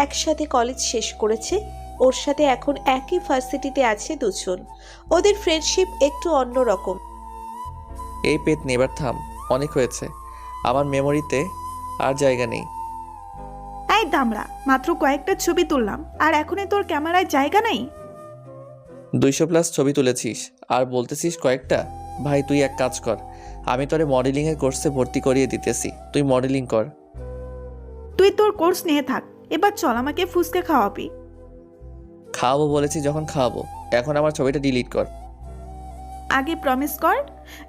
একসাথে কলেজ শেষ করেছে। ওর সাথে এখন একই ভার্সিটিতে আছে দুজন। ওদের ফ্রেন্ডশিপ একটু অন্যরকম। এই পেট নেবার থাম, অনেক হয়েছে। আমার মেমোরিতে আর জায়গা নেই। এই দামড়া, মাত্র কয়েকটা ছবি তুললাম আর এখনই তোর ক্যামেরায় জায়গা নেই? 200+ ছবি তুলেছিস আর বলতেছিস কয়েকটা? ভাই তুই এক কাজ কর, আমি তোরে মডেলিংয়ের কোর্সে ভর্তি করিয়ে দিতেছি, তুই মডেলিং কর। তুই তোর কোর্স নিয়ে থাক, এবার চল আমাকে ফুচকা খাওয়াবি। খাওয়াবো বলেছি যখন খাওয়াবো, এখন আমার ছবিটা ডিলিট কর। আগে প্রমিস কর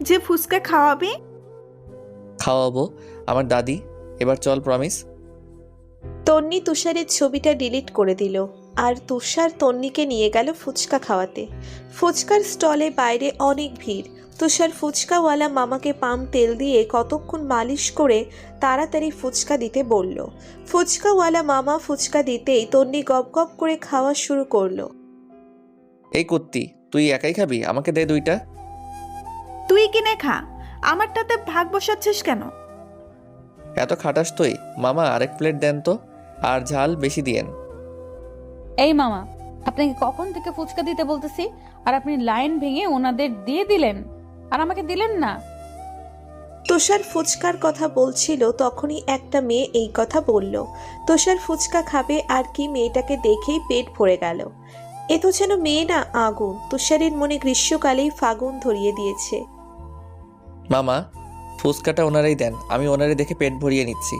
যে ফুচকা খাওয়াবি। খাওয়াবো আমার দাদি, এবার চল প্রমিস। তন্নি তুষারের ছবিটা ডিলিট করে দিল আর তুষার তন্নিকে নিয়ে গেল ফুচকা খাওয়াতে। ফুচকার স্টলে বাইরে অনেক ভিড়। তুষার ফুচকাওয়ালা মামাকে পাম তেল দিয়ে কতক্ষণ মালিশ করে তাড়াতাড়ি ফুচকা দিতে বলল। ফুচকাওয়ালা মামা ফুচকা দিতেই তন্নি গপ গপ করে খাওয়া শুরু করলো। এই কুত্তি, তুই একাই খাবি? আমাকে দে 2টা। তুই কিনে খা, আমারটাতে ভাগ বসাচ্ছিস কেন? এত খাটাস তুই? মামা আরেক প্লেট দেন তো, আর ঝাল বেশি দিয়েন। এই মামা, আপনাকে কখন থেকে ফুচকা দিতে বলতেছি আর আপনি লাইন ভেঙে ওনাদের দিয়ে দিলেন আর আমাকে দিলেন না। তুষার ফুচকার কথা বলছিল, তখনই একটা মেয়ে এই কথা বলল। তুষার ফুচকা খাবে আর কি মেয়েটাকে দেখেই পেট ভরে গেল। এ তো যেন মেয়ে না, আগুন। তুষারের মনে গ্রীষ্মকালেই ফাগুন ধরিয়ে দিয়েছে। মামা ফুচকাটা ওনারাই দেন, আমি ওনারে দেখে পেট ভরিয়ে নিচ্ছি।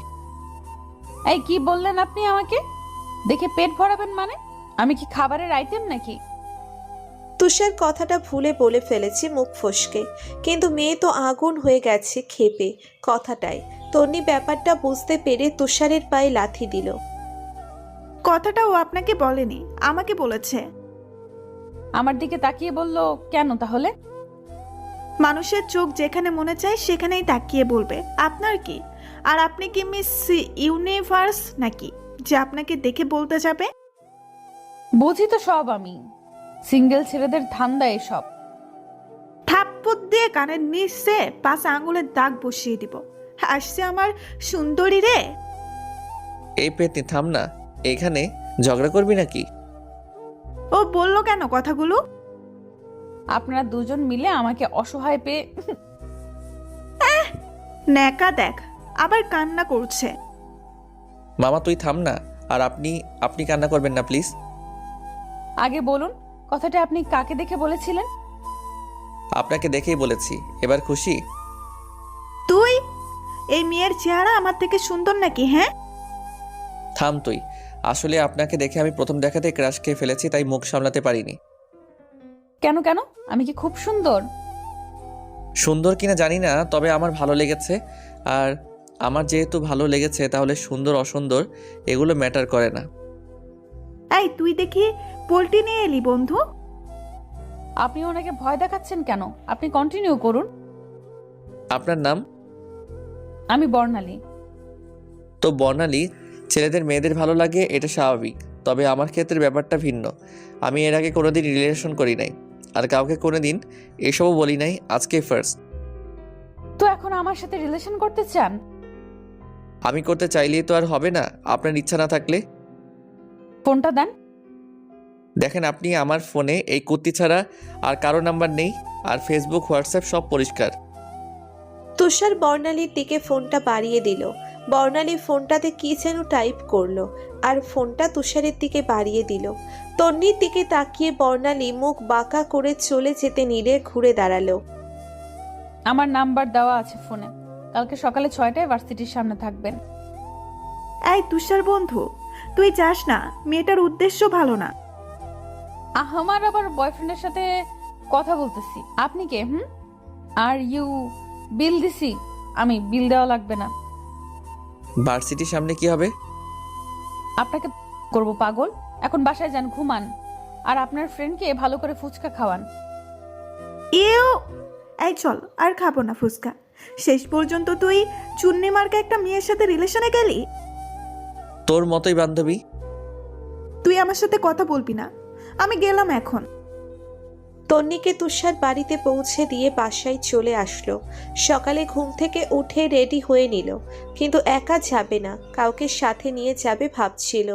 এই কি বললেন আপনি? আমাকে দেখে পেট ভরাবেন মানে? আমি কি খাবারের আইটেম নাকি? তুষার কথাটা ভুলে বলে ফেলেছে মুখ ফসকে, কিন্তু মেয়ে তো আগুন হয়ে গেছে ক্ষেপে কথাটায়। তন্নি ব্যাপারটা বুঝতে পেরে তুষারের পায়ে লাথি দিল। কথাটা ও আপনাকে বলেনি, আমাকে বলেছে। আমার দিকে তাকিয়ে বলল কেন তাহলে? মানুষের চোখ যেখানে মনে চায় সেখানেই তাকিয়ে বলবে। আপনার কি? আর আপনি কি মিস ইউনিভার্স নাকি যে আপনাকে দেখে বলতে যাবে? বুঝি তো সব আমি, সিঙ্গেল ছেলেদের ধান্দা এসব। থাপ্পড় দিয়ে কানের নিচে 5 আঙ্গুলের দাগ বসিয়ে দিব। আসছে আমার সুন্দরী রে। এই পেটনি থাম না, এখানে ঝগড়া করবি নাকি? ও বললো কেন কথাগুলো? আপনারা দুজন মিলে আমাকে অসহায় পেয়ে ন্যাকা দেখ, আবার কান্না করছে। মামা তুই থাম না, আর আপনি আপনি কান্না করবেন না প্লিজ। আগে বলুন কথাটা আপনি কাকে দেখে বলেছিলেন? আপনাকে দেখেই বলেছি, এবার খুশি? তুই এই মেয়ের চেহারা আমার থেকে সুন্দর নাকি? হ্যাঁ থাম তুই, আসলে আপনাকে দেখে আমি প্রথম দেখাতে ক্রাশ খেয়ে ফেলেছি, তাই মুখ সামলাতে পারিনি। কেন কেন? আমি কি খুব সুন্দর? সুন্দর কিনা জানি না, তবে আমার ভালো লেগেছে। আর আমার যেহেতু ভালো লেগেছে, তাহলে সুন্দর অসুন্দর এগুলো ম্যাটার করে না। এই তুই দেখি পোল্ট্রি নিয়ে এলি বন্ধু। আপনি ওনাকে ভয় দেখাচ্ছেন কেন? আপনি কন্টিনিউ করুন। আপনার নাম? আমি বর্ণালী। তো বর্ণালী, ছেলেদের মেয়েদের ভালো লাগে এটা স্বাভাবিক, তবে আমার ক্ষেত্রে ব্যাপারটা ভিন্ন। আমি এর আগে কোনোদিন রিলেশন করি নাই, আর কাউকে কোনোদিন এসবও বলি নাই, আজকে ফার্স্ট। তো এখন আমার সাথে রিলেশন করতে চান? আমি করতে চাইলেই তো আর হবে না, আপনার ইচ্ছা না থাকলে। ফোনটা দেন। দেখেন আপনি আমার ফোনে এই কুর্তি ছাড়া আর কারো নাম্বার নেই, আর ফেসবুক হোয়াটসঅ্যাপ সব পরিষ্কার। তুষার বর্ণালীর দিকে ফোনটা বাড়িয়ে দিল। বর্ণালী ফোনটাতে কি যেন টাইপ করলো আর ফোনটা তুষারের দিকে বাড়িয়ে দিল। তন্নির দিকে তাকিয়ে বর্ণালী মুখ বাঁকা করে চলে যেতে নিলে ঘুরে দাঁড়ালো। আমার নাম্বার দেওয়া আছে ফোনে, কালকে সকালে 6টায় ভার্সিটির সামনে থাকবেন। এই তুষার বন্ধু, তুই যাস না, মেয়েটার উদ্দেশ্য ভালো না। আমার আবার বয়ফ্রেন্ডের সাথে কথা বলতেছি। আপনি কে? আর ইউ বিল দিছি আমি, বিল দেওয়া লাগবে না। ভার্সিটির সামনে কি হবে? আপনাকে করব পাগল। এখন বাসায় যান, ঘুমান, আর আপনার ফ্রেন্ডকে ভালো করে ফুচকা খাওয়ান। ইউ, এই চল, আর খাবো না ফুচকা। শেষ পর্যন্ত তুই চুন্নি মার্কা একটা মেয়ের সাথে রিলেশনে গেলি। তোর মতোই বান্ধবী। তুই আমার সাথে কথা বলবি না, আমি গেলাম এখন। তন্নিকে তুষার বাড়িতে পৌঁছে দিয়ে বাসায় চলে আসলো। সকালে ঘুম থেকে উঠে রেডি হয়ে নিল, কিন্তু একা যাবে না, কাউকে সাথে নিয়ে যাবে ভাবছিল।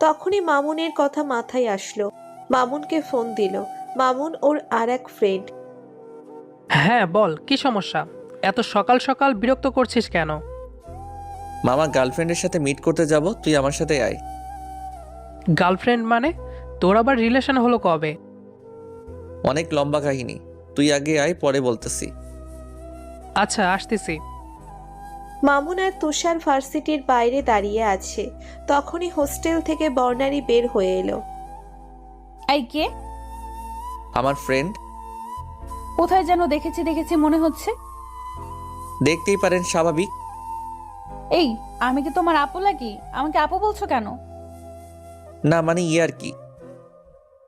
তখনই মামুনের কথা মাথায় আসলো। মামুনকে ফোন দিল। মামুন ওর আর এক ফ্রেন্ড। হ্যাঁ বল, কি সমস্যা? এত সকাল সকাল বিরক্ত করছিস কেন? মামা গার্লফ্রেন্ডের সাথে মিট করতে যাব, তুই আমার সাথে আয়। গার্লফ্রেন্ড মানে? তোর আবার রিলেশন হলো কবে? অনেক লম্বা কাহিনী, তুই আগে আয়, পরে বলতেছি। আচ্ছা, আসতেছি। মামুন আর তুষার ভার্সিটির বাইরে দাঁড়িয়ে আছে। তখনই হোস্টেল থেকে বর্ণালী বের হয়ে এলো। এই কে? আমার ফ্রেন্ড। কোথায় যেন দেখেছি মনে হচ্ছে। দেখতেই পারেন, স্বাভাবিক। এই, আমি কি তোমার আপু লাগি? আমাকে আপু বলছো কেন? না মানে আর কি।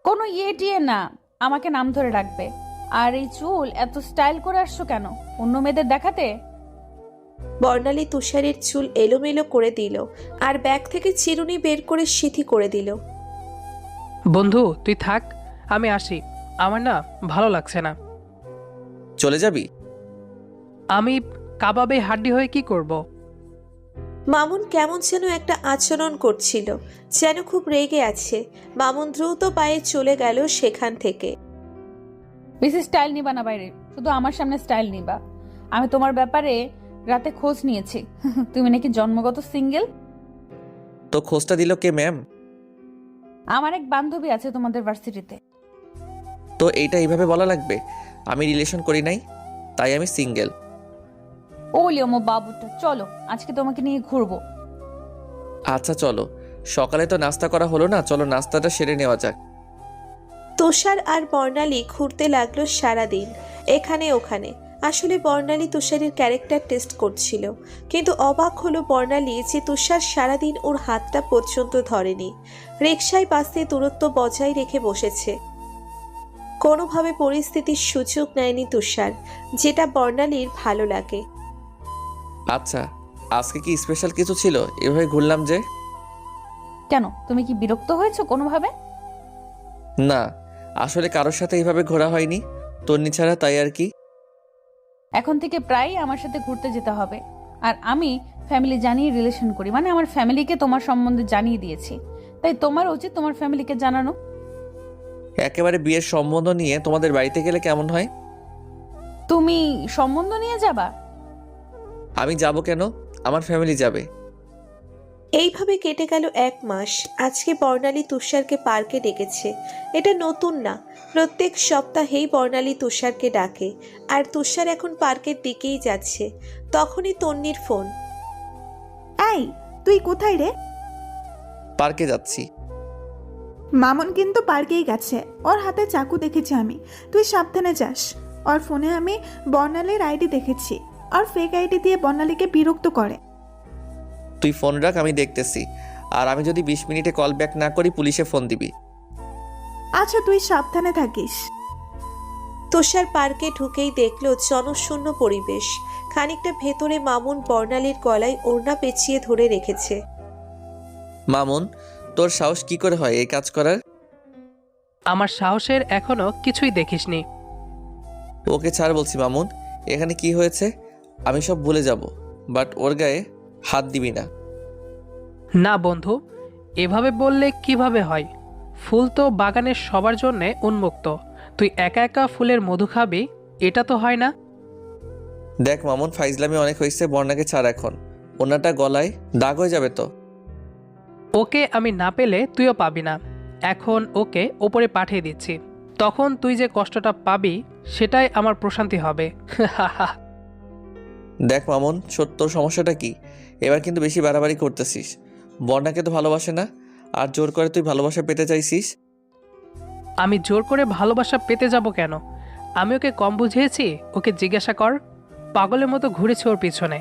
কোনো টিয়ে না, আমাকে নাম ধরে রাখবে। আর এই চুল এত স্টাইল করে আসছো কেন? অন্য মেয়েদের দেখাতে? বর্ণালী তুষারের চুল এলোমেলো করে দিল আর ব্যাগ থেকে চিরুনি বের করে সিথি করে দিল। বন্ধু তুই থাক, আমি আসি। আমার না ভালো লাগছে না। চলে যাবি? আমি কাবাবে হাড্ডি হয়ে কি করব? মামুন কেমন যেন একটা আচরণ করছিল, যেন খুব রেগে আছে। মামুন দ্রুত পায়ে চলে গেল সেখান থেকে। বেশি স্টাইল নিবা না বাইরে, শুধু আমার সামনে স্টাইল নিবা। আমি তোমার ব্যাপারে রাতে খোঁজ নিয়েছি। তুমি নাকি জন্মগত সিঙ্গেল। তো খোঁজটা দিল কে ম্যাম? আমার এক বান্ধবী আছে তোমাদের ভার্সিটিতে। তো এইটা এইভাবে বলা লাগবে? আমি রিলেশন করি নাই, তাই আমি সিঙ্গেল। ও লিওমো বাবুটা, চলো আজকে তোমাকে নিয়ে ঘুরবো। আচ্ছা চলো, সকালে তো নাস্তা করা হলো না, চলো নাস্তাটা সেরে নেওয়া যাক। তুষার আর বর্ণালী ঘুরতে লাগলো সারাদিন এখানে ওখানে। আসলে বর্ণালী তুষারের ক্যারেক্টার টেস্ট করছিল, কিন্তু অবাক হলো বর্ণালী যে তুষার সারাদিন ওর হাতটা পর্যন্ত ধরেনি। রিকশায় বাসে দূরত্ব বজায় রেখে বসেছে। কোনোভাবে পরিস্থিতির সুযোগ নেয়নি তুষার, যেটা বর্ণালীর ভালো লাগে। আচ্ছা, আজকে কি স্পেশাল কিছু ছিল এভাবে ঘুরলাম যে? কেন, তুমি কি বিরক্ত হয়েছো কোনোভাবে? না, আসলে কারোর সাথে এইভাবে ঘোরা হয়নি, তন্নি ছাড়া, তাই আর কি। এখন থেকে প্রায়ই আমার সাথে ঘুরতে যেতে হবে। আর আমি ফ্যামিলি জানিয়ে রিলেশন করি, মানে আমার ফ্যামিলিকে তোমার সম্বন্ধে জানিয়ে দিয়েছি। তাই তোমার উচিত তোমার ফ্যামিলিকে জানানো। একেবারে বিয়ের সম্বন্ধ নিয়ে তোমাদের বাড়িতে গেলে কেমন হয়? তুমি সম্বন্ধ নিয়ে যাবা? আমি যাব কেন? আমার ফ্যামিলি যাবে। এইভাবে কেটে গেল 1 মাস। আজকে বর্ণালী তুষারকে পার্কে ডেকেছে। এটা নতুন না, প্রত্যেক সপ্তাহেই বর্ণালী তুষারকে ডাকে। আর তুষার এখন পার্কের দিকেই যাচ্ছে। তখনই তন্নির ফোন। এই, তুই কোথায় রে? পার্কে যাচ্ছি। মামুন কিন্তু পার্কেই গেছে, ওর হাতে চাকু দেখেছি আমি। তুই সাবধানে যাস। ওর ফোনে আমি বর্ণালীর আইডি দেখেছি, আর ফেক আইডি দিয়ে বর্ণালীকে বিরক্ত করে। তুই ফোন রাখ, আমি দেখতেছি। আর আমি যদি 20 মিনিটে কল ব্যাক না করি পুলিশে ফোন দিবি। আচ্ছা, তুই সাবধানে থাকিস। তুষার পার্কে ঢুকেই দেখল জনশূন্য পরিবেশ। খানিকটা ভেতরে মামুন বর্ণালীর গলায় ওড়না পেঁচিয়ে ধরে রেখেছে। মামুন, তোর সাহস কি করে হয় এই কাজ করার? আমার সাহসের এখনো কিছুই দেখিসনি। ওকে ছাড় বলছি মামুন। এখানে কি হয়েছে আমি সব ভুলে যাব, বাট ওর গায়ে হাত দিবি না। না বন্ধু, এভাবে বললে কিভাবে হয়? ফুল তো বাগানের সবার জন্যে উন্মুক্ত। তুই একা একা ফুলের মধু খাবি, এটা তো হয় না। দেখ মামুন, ফাইজলামি অনেক হয়েছে, বর্ণাকে ছাড় এখন। ওনাটা গলায় দাগ হয়ে যাবে তো। ওকে আমি না পেলে তুইও পাবি না। এখন ওকে ওপরে পাঠিয়ে দিচ্ছি, তখন তুই যে কষ্টটা পাবি সেটাই আমার প্রশান্তি হবে। দেখ মামুন, তোর সমস্যাটা কি? এবার কিন্তু বেশি বাড়াবাড়ি করতেছিস। বর্ণাকে তো ভালোবাসে না, আর জোর করে তুই ভালোবাসা পেতে চাইছিস। আমি জোর করে ভালোবাসা পেতে যাব কেন? আমি ওকে কম বুঝিয়েছি? ওকে জিজ্ঞাসা কর। পাগলের মতো ঘুরেছি ওর পিছনে।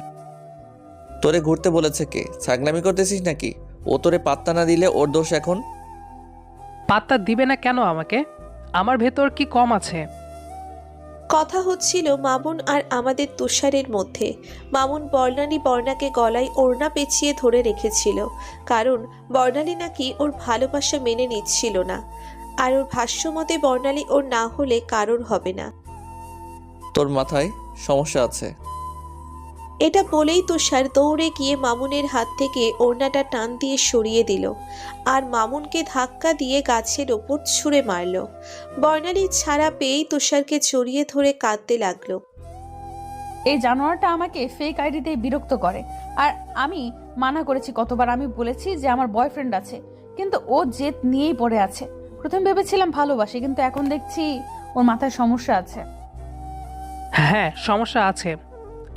তোরে ঘুরতে বলেছে কে? ছাগলামি করতেছিস নাকি? ও তোরে পাত্তা না দিলে ওর দোষ এখন। পাত্তা দিবে না কেন আমাকে? আমার ভেতর কি কম আছে? কথা হচ্ছিল মামুন আর আমাদের তুষারের মধ্যে। মামুন বর্ণাকে গলায় ওড়না পেঁচিয়ে ধরে রেখেছিল, কারণ বর্ণালী নাকি ওর ভালোবাসা মেনে নিচ্ছিল না। আর ওর ভাষ্যমতে বর্ণালী ওর না হলে কারোর হবে না। তোর মাথায় সমস্যা আছে। এটা বলেই তুষার দৌড়ে গিয়ে মামুনের হাত থেকে ওড়নাটা টান দিয়ে সরিয়ে দিল আর মামুনকে ধাক্কা দিয়ে গাছের ওপর ছুঁড়ে মারল। বর্ণালী ছাড়া পেয়েই তুষারকে জড়িয়ে ধরে কাঁদতে লাগলো। এই জানোয়ারটা আমাকে ফেক আইডিতে বিরক্ত করে। আর আমি মানা করেছি কতবার, আমি বলেছি যে আমার বয়ফ্রেন্ড আছে, কিন্তু ও জেদ নিয়েই পড়ে আছে। প্রথম ভেবেছিলাম ভালোবাসি, কিন্তু এখন দেখছি ওর মাথায় সমস্যা আছে। হ্যাঁ, সমস্যা আছে।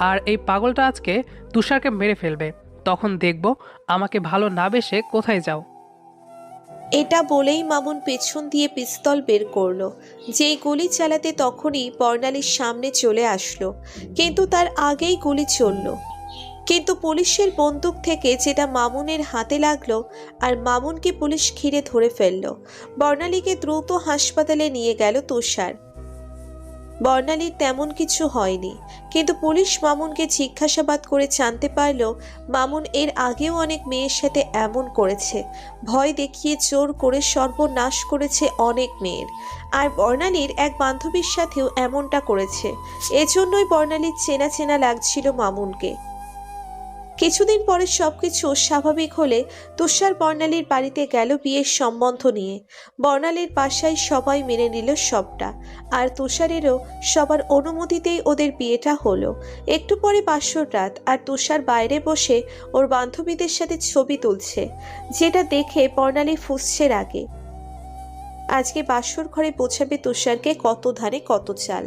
আর এই পাগলটা আজকে তুষারকে মেরে ফেলবে, তখন দেখব আমাকে ভালো না বেসে কোথায় যাও। এটা বলেই মামুন পেছন দিয়ে পিস্তল বের করলো। যেই গুলি চালাতে তখনই বর্ণালীর সামনে চলে আসলো, কিন্তু তার আগেই গুলি চলল। কিন্তু পুলিশের বন্দুক থেকে যেটা মামুনের হাতে লাগলো আর মামুনকে পুলিশ ঘিরে ধরে ফেললো। বর্ণালীকে দ্রুত হাসপাতালে নিয়ে গেল তুষার। বর্ণালীর তেমন কিছু হয়নি, কিন্তু পুলিশ মামুনকে জিজ্ঞাসাবাদ করে জানতে পারল মামুন এর আগেও অনেক মেয়ের সাথে এমন করেছে, ভয় দেখিয়ে জোর করে সর্বনাশ করেছে অনেক মেয়ের। আর বর্ণালীর এক বান্ধবীর সাথেও এমনটা করেছে। এজন্যই বর্ণালীর চেনা চেনা লাগছিল মামুনকে। কিছুদিন পরে সবকিছু স্বাভাবিক হলে তুষার বর্ণালীর বাড়িতে গেল বিয়ের সম্বন্ধ নিয়ে। বর্ণালীর বাসায় সবাই মেনে নিল সবটা, আর তুষারেরও সবার অনুমতিতেই ওদের বিয়েটা হলো। একটু পরে বাসর রাত, আর তুষার বাইরে বসে ওর বান্ধবীদের সাথে ছবি তুলছে, যেটা দেখে বর্ণালী ফুঁসছে রাগে। আজকে বাসর ঘরে পৌঁছাবে তুষারকে কত ধানে কত চাল।